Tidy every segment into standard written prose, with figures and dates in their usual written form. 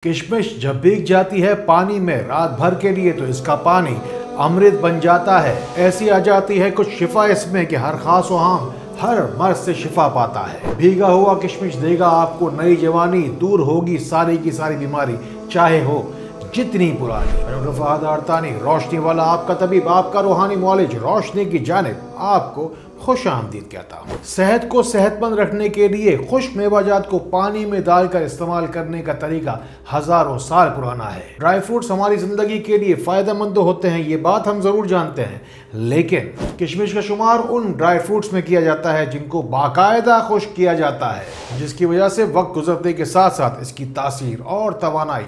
किशमिश जब भीग जाती है पानी में रात भर के लिए तो इसका पानी अमृत बन जाता है। ऐसी आ जाती है कुछ शिफा इसमें कि हर खास आम हर मर्ज से शिफा पाता है। भीगा हुआ किशमिश देगा आपको नई जवानी, दूर होगी सारी की सारी बीमारी, चाहे हो जितनी पुरानी। रोशनी वाला आपका तबीब, आपका रूहानी मौलिज, रोशनी की जानिब आपको खुश आमदीद कहता हूँ। सेहत को सेहतमंद रखने के लिए खुश्क मेवाजात को पानी में डालकर इस्तेमाल करने का तरीका हजारों साल पुराना है। ड्राई फ्रूट्स हमारी जिंदगी के लिए फायदेमंद होते हैं, ये बात हम जरूर जानते हैं, लेकिन किशमिश का शुमार उन ड्राई फ्रूट्स में किया जाता है जिनको बाकायदा खुश्क किया जाता है, जिसकी वजह से वक्त गुजरने के साथ साथ इसकी तासीर और तवानाई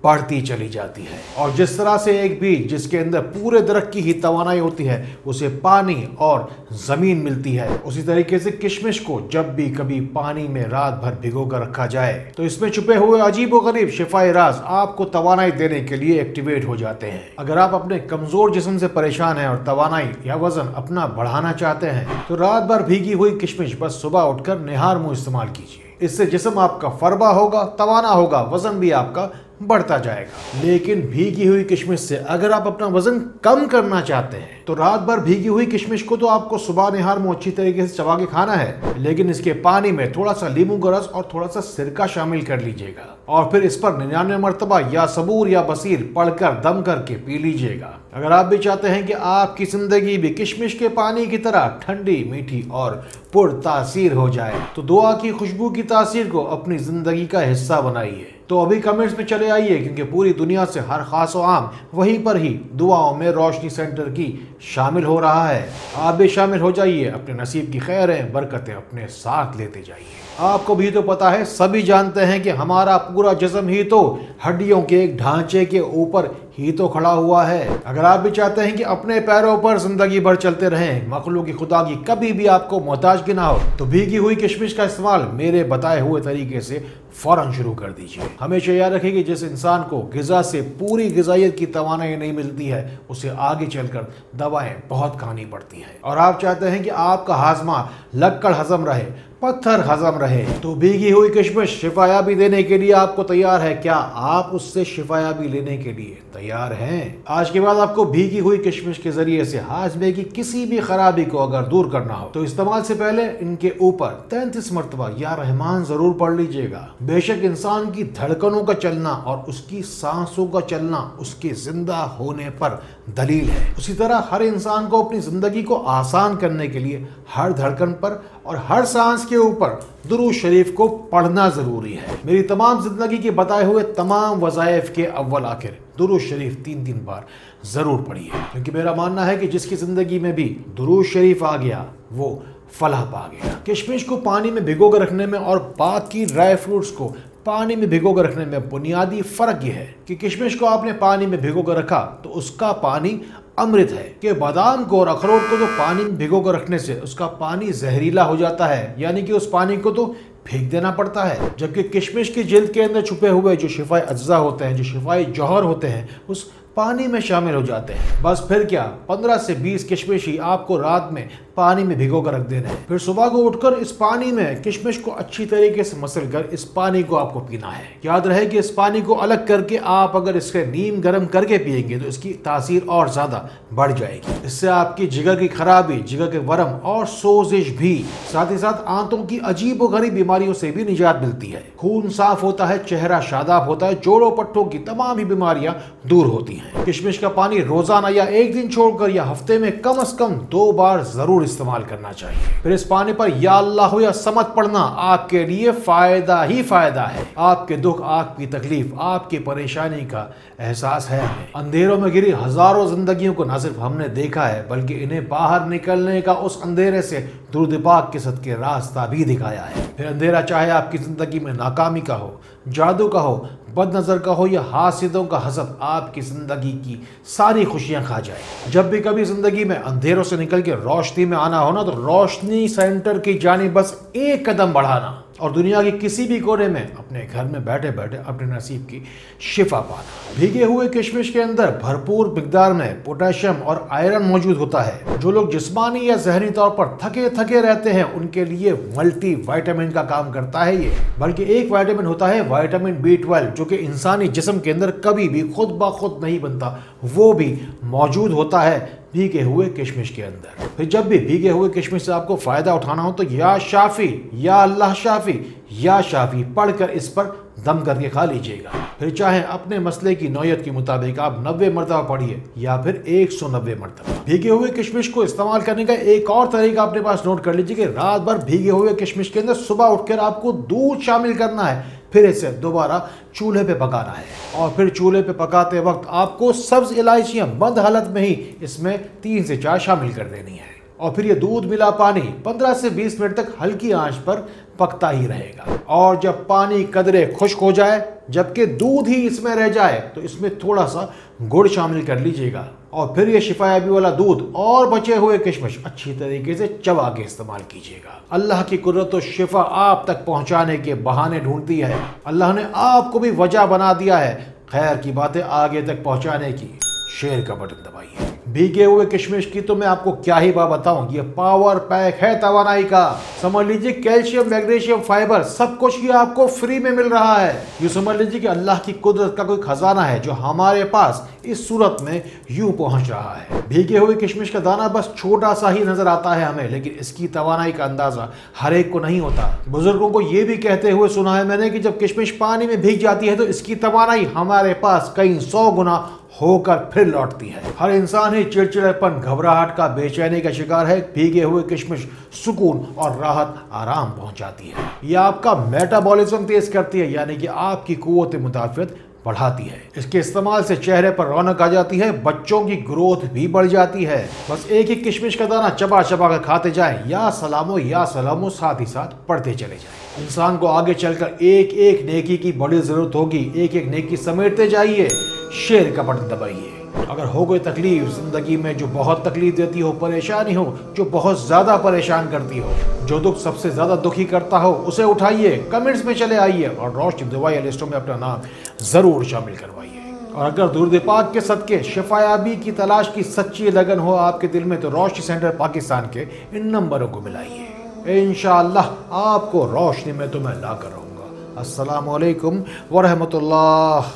बढ़ती चली जाती है। और जिस तरह से एक बीज जिसके अंदर पूरे दरख्त की ही तवानाई होती है उसे पानी और जमीन मिलती है, उसी तरीके से किशमिश को जब भी कभी पानी में रात भर भिगो कर रखा जाए तो इसमें छुपे हुए अजीबोगरीब शिफाई राज आपको तवानाई देने के लिए एक्टिवेट हो जाते हैं। अगर आप अपने कमजोर जिस्म से परेशान हैं और तवानाई या वजन अपना बढ़ाना चाहते हैं तो रात भर भीगी हुई किशमिश बस सुबह उठकर निहार मुंह इस्तेमाल कीजिए। इससे जिस्म आपका फरबा होगा, तवाना होगा, वजन भी आपका बढ़ता जाएगा। लेकिन भीगी हुई किशमिश से अगर आप अपना वजन कम करना चाहते हैं तो रात भर भीगी हुई किशमिश को तो आपको सुबह निहार मुंह अच्छी तरीके से चबा के खाना है, लेकिन इसके पानी में थोड़ा सा नींबू का रस और थोड़ा सा सिरका शामिल कर लीजिएगा और फिर इस पर 99 मरतबा या सबूर या बसीर पढ़कर दम करके पी लीजिएगा। अगर आप भी चाहते हैं कि आपकी जिंदगी भी किशमिश के पानी की तरह ठंडी, मीठी और पुरतासीर हो जाए तो दुआ की खुशबू की तासीर को अपनी जिंदगी का हिस्सा बनाइए। तो अभी कमेंट्स में चले आइए, क्योंकि पूरी दुनिया से हर खास आम वहीं पर ही दुआओं में रोशनी सेंटर की शामिल हो रहा है। आप भी शामिल हो जाइए, अपने नसीब की खैरें बरकतें अपने साथ लेते जाइए। आपको भी तो पता है, सभी जानते हैं कि हमारा पूरा जिस्म ही तो हड्डियों के एक ढांचे के ऊपर ही तो खड़ा हुआ है। अगर आप भी चाहते हैं कि अपने पैरों पर जिंदगी भर चलते रहें, मखलूक की खुदा की कभी भी आपको मोहताज ना हो, तो भीगी हुई किशमिश का इस्तेमाल मेरे बताए हुए तरीके से फौरन शुरू कर दीजिए। हमेशा याद रखें कि जिस इंसान को ग़िज़ा से पूरी ग़िज़ाइयत की तवानाई नहीं मिलती है उसे आगे चलकर दवाएं बहुत खानी पड़ती हैं। और आप चाहते हैं कि आपका हाजमा लक्कड़ हजम रहे, पत्थर हजम रहे, तो भीगी हुई किशमिश शिफायाबी देने के लिए आपको तैयार है। क्या आप उससे शिफायाबी लेने के लिए तैयार हैं? आज के बाद आपको भीगी हुई किशमिश के जरिए से हाजमे की किसी भी खराबी को अगर दूर करना हो तो इस्तेमाल से पहले इनके ऊपर 33 मरतबा या रहमान जरूर पढ़ लीजिएगा। बेशक इंसान की धड़कनों का चलना और उसकी सांसों का चलना उसके जिंदा होने पर दलील है, उसी तरह हर इंसान को अपनी जिंदगी को आसान करने के लिए हर धड़कन पर और हर सांस के ऊपर दुरूद शरीफ को पढ़ना जरूरी है। मेरी तमाम जिंदगी के बताए हुए तमाम वज़ाइफ के अव्वल आखिर दुरूद शरीफ 3-3 बार जरूर पढ़िए, क्योंकि मेरा मानना है कि जिसकी जिंदगी में भी दुरूद शरीफ आ गया वो फलाह पा गया। किशमिश को पानी में भिगो कर रखने में और बाकी ड्राई फ्रूट्स को पानी में भिगो कर रखने में बुनियादी फर्क यह है कि किशमिश को आपने पानी में भिगो कर रखा तो उसका पानी अमृत है, कि बादाम को और अखरोट को तो पानी में भिगो कर रखने से उसका पानी जहरीला हो जाता है, यानी कि उस पानी को तो फेंक देना पड़ता है। जबकि किशमिश की जिल्द के अंदर छुपे हुए जो शिफाई अज्जा होते हैं, जो शिफाई जौहर होते हैं, उस पानी में शामिल हो जाते हैं। बस फिर क्या, 15 से 20 किशमिश ही आपको रात में पानी में भिगो कर रख देना है। फिर सुबह को उठकर इस पानी में किशमिश को अच्छी तरीके से मसल कर इस पानी को आपको पीना है। याद रहे कि इस पानी को अलग करके आप अगर इसके नीम गर्म करके पिएंगे तो इसकी तासीर और ज्यादा बढ़ जाएगी। इससे आपकी जिगर की खराबी, जिगर के वरम और सोजिश भी, साथ ही साथ आंतों की अजीब व गरीब बीमारियों से भी निजात मिलती है। खून साफ होता है, चेहरा शादाब होता है, जोड़ों पट्टों की तमाम ही बीमारियां दूर होती हैं। किशमिश का पानी रोजाना या एक दिन छोड़कर या हफ्ते में कम से कम 2 बार जरूर इस्तेमाल करना चाहिए। फिर इस पानी पर या अल्लाह या समद पढ़ना आपके लिए फायदा ही फायदा है। आपके दुख, आपकी तकलीफ, आपकी परेशानी का एहसास है हमें। अंधेरों में गिरी हजारों जिंदगियों को न सिर्फ हमने देखा है बल्कि इन्हें बाहर निकलने का उस अंधेरे से दुरूद पाक के सदके रास्ता भी दिखाया है। फिर अंधेरा चाहे आपकी जिंदगी में नाकामी का हो, जादू का हो, बदनजर का हो या हासिदों का हसद आपकी जिंदगी की सारी खुशियां खा जाए। जब भी कभी जिंदगी में अंधेरों से निकल के रोशनी में आना हो ना, तो रोशनी सेंटर की जानिब बस एक कदम बढ़ाना। और दुनिया के किसी भी कोने में अपने घर में बैठे बैठे अपने नसीब की शिफा पाना। भीगे हुए किशमिश के अंदर भरपूर मिकदार में पोटेशियम और आयरन मौजूद होता है। जो लोग जिस्मानी या जहनी तौर पर थके थके रहते हैं उनके लिए मल्टी विटामिन का काम करता है ये। बल्कि एक विटामिन होता है विटामिन B12 जो कि इंसानी जिस्म के अंदर कभी भी खुद ब खुद नहीं बनता, वो भी मौजूद होता है भीगे हुए किशमिश के अंदर। फिर जब भी भीगे हुए किशमिश से आपको फायदा उठाना हो तो या शाफी या अल्लाह शाफी या शाफी पढ़कर इस पर दम करके खा लीजिएगा। फिर चाहे अपने मसले की नौयत के मुताबिक आप 90 मरतबा पढ़िए या फिर 190 मरतबा। भीगे हुए किशमिश को इस्तेमाल करने का एक और तरीका अपने पास नोट कर लीजिए कि रात भर भीगे हुए किशमिश के अंदर सुबह उठकर आपको दूध शामिल करना है, फिर इसे दोबारा चूल्हे पे पकाना है और फिर चूल्हे पे पकाते वक्त आपको सब्ज इलायचियां बंद हालत में ही इसमें 3 से 4 शामिल कर देनी है और फिर ये दूध मिला पानी 15 से 20 मिनट तक हल्की आंच पर पकता ही रहेगा। और जब पानी कदरे खुश्क हो जाए, जबकि दूध ही इसमें रह जाए, तो इसमें थोड़ा सा गुड़ शामिल कर लीजिएगा और फिर ये शिफायाबी वाला दूध और बचे हुए किशमिश अच्छी तरीके से चबा के इस्तेमाल कीजिएगा। अल्लाह की कुदरत तो शिफा आप तक पहुंचाने के बहाने ढूंढती है। अल्लाह ने आपको भी वजह बना दिया है खैर की बातें आगे तक पहुंचाने की। शेयर का बटन दबाइए। भीगे हुए किशमिश की तो मैं आपको क्या ही बात बताऊं, ये पावर पैक है तवानाई का। समझ लीजिए कैल्शियम, मैग्नीशियम, फाइबर सब कुछ ये आपको फ्री में मिल रहा है। ये समझ लीजिए कि अल्लाह की कुदरत का कोई खजाना है जो हमारे पास इस सूरत में यूं पहुंच रहा है। भीगे हुए किशमिश का दाना बस छोटा सा ही नजर आता है हमें, लेकिन इसकी तवानाई का अंदाजा हर एक को नहीं होता। बुजुर्गों को ये भी कहते हुए सुना है मैंने कि जब किशमिश पानी में भीग जाती है तो इसकी तवानाई हमारे पास कई 100 गुना होकर फिर लौटती है। हर इंसान ही चिड़चिड़ेपन, घबराहट का, बेचैनी का शिकार है। भीगे हुए किशमिश सुकून और राहत, आराम पहुंचाती है। यह आपका मेटाबॉलिज्म तेज करती है, यानी कि आपकी कुव्वत मुदाफियत बढ़ाती है। इसके इस्तेमाल से चेहरे पर रौनक आ जाती है, बच्चों की ग्रोथ भी बढ़ जाती है। बस एक ही किशमिश का दाना चबा चबा कर खाते जाएं, या सलामो साथ ही साथ पढ़ते चले जाएं। इंसान को आगे चलकर एक एक नेकी की बड़ी जरूरत होगी। एक एक नेकी समेटते जाइए। शेयर का बटन दबाइए। अगर हो कोई तकलीफ जिंदगी में जो बहुत तकलीफ देती हो, परेशानी हो जो बहुत ज्यादा परेशान करती हो, जो दुख सबसे ज्यादा दुखी करता हो, उसे उठाइए, कमेंट्स में चले आइए और रोशनी दवाई लिस्टों में अपना नाम जरूर शामिल करवाइए। और अगर दुरूद पाक के सदके शिफायाबी की तलाश की सच्ची लगन हो आपके दिल में, तो रोशनी सेंटर पाकिस्तान के इन नंबरों को मिलाइए। इंशाअल्लाह आपको रोशनी में तो मैं ला कर रहूँगा। अस्सलामु अलैकुम व रहमतुल्लाह।